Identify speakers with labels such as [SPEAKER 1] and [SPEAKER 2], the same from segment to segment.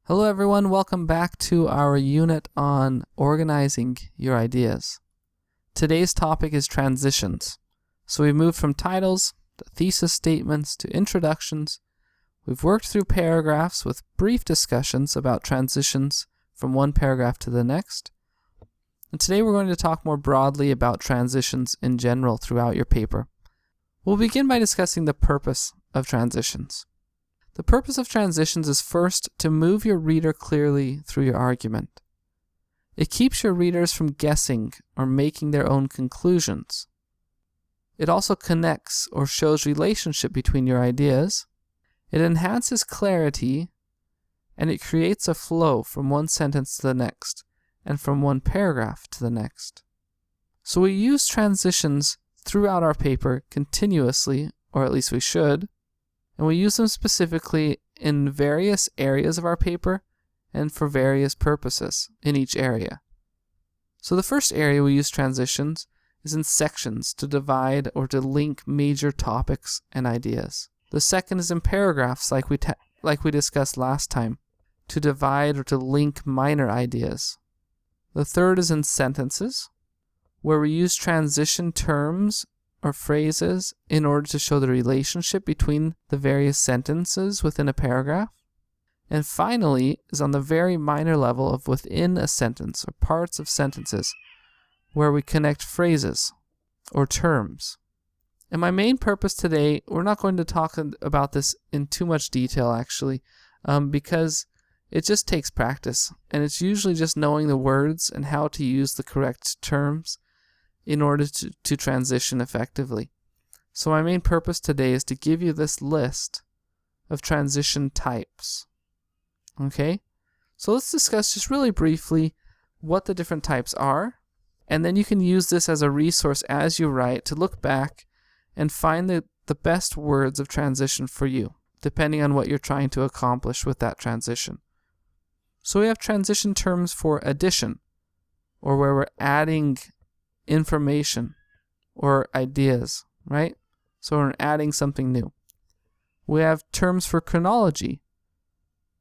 [SPEAKER 1] Hello everyone, welcome back to our unit on organizing your ideas. Today's topic is transitions. So we moved from titles to thesis statements to introductions. We've worked through paragraphs with brief discussions about transitions from one paragraph to the next. And today we're going to talk more broadly about transitions in general throughout your paper. We'll begin by discussing the purpose of transitions. The purpose of transitions is first to move your reader clearly through your argument. It keeps your readers from guessing or making their own conclusions. It also connects or shows relationship between your ideas. It enhances clarity, and it creates a flow from one sentence to the next and from one paragraph to the next. So we use transitions throughout our paper continuously, or at least we should. And we use them specifically in various areas of our paper and for various purposes in each area. So the first area we use transitions is in sections to divide or to link major topics and ideas. The second is in paragraphs like we discussed last time, to divide or to link minor ideas. The third is in sentences, where we use transition terms or phrases in order to show the relationship between the various sentences within a paragraph. And finally is on the very minor level of within a sentence or parts of sentences where we connect phrases or terms. And my main purpose today, we're not going to talk about this in too much detail actually, because it just takes practice, and it's usually just knowing the words and how to use the correct terms in order to transition effectively. So my main purpose today is to give you this list of transition types. Okay? So let's discuss just really briefly what the different types are, and then you can use this as a resource as you write to look back and find the best words of transition for you, depending on what you're trying to accomplish with that transition. So we have transition terms for addition, or where we're adding information or ideas, right? So we're adding something new. We have terms for chronology,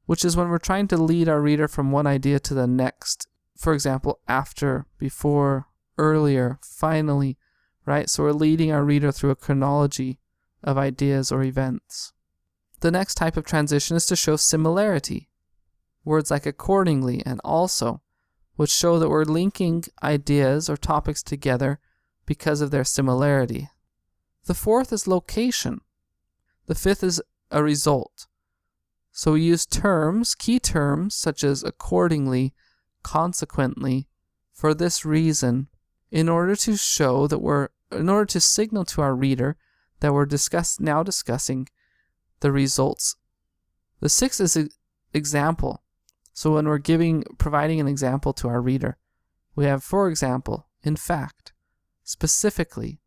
[SPEAKER 1] which is when we're trying to lead our reader from one idea to the next. For example, after, before, earlier, finally, right? So we're leading our reader through a chronology of ideas or events. The next type of transition is to show similarity. Words like accordingly and also, which show that we're linking ideas or topics together because of their similarity. The fourth is location. The fifth is a result. So we use terms, key terms, such as accordingly, consequently, for this reason, in order to show that in order to signal to our reader that we're now discussing the results. The sixth is example. So when we're providing an example to our reader, we have, for example, in fact, specifically,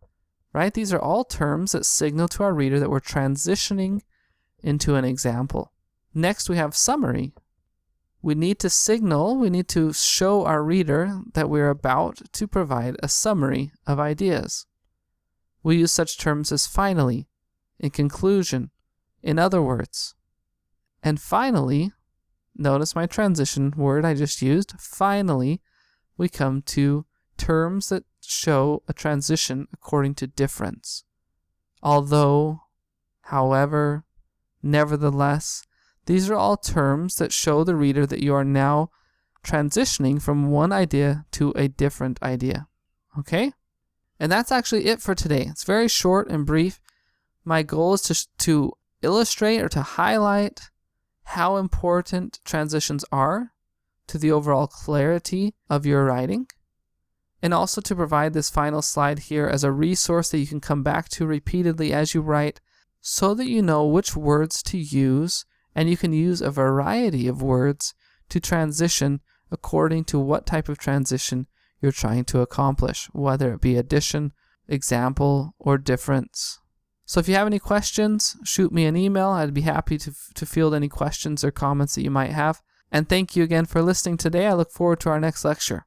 [SPEAKER 1] right? These are all terms that signal to our reader that we're transitioning into an example. Next, we have summary. We need to show our reader that we're about to provide a summary of ideas. We use such terms as finally, in conclusion, in other words. And finally, notice my transition word I just used. Finally, we come to terms that show a transition according to difference. Although, however, nevertheless, these are all terms that show the reader that you are now transitioning from one idea to a different idea. Okay? And that's actually it for today. It's very short and brief. My goal is to illustrate or to highlight how important transitions are to the overall clarity of your writing, and also to provide this final slide here as a resource that you can come back to repeatedly as you write, so that you know which words to use, and you can use a variety of words to transition according to what type of transition you're trying to accomplish, whether it be addition, example, or difference. So if you have any questions, shoot me an email. I'd be happy to field any questions or comments that you might have. And thank you again for listening today. I look forward to our next lecture.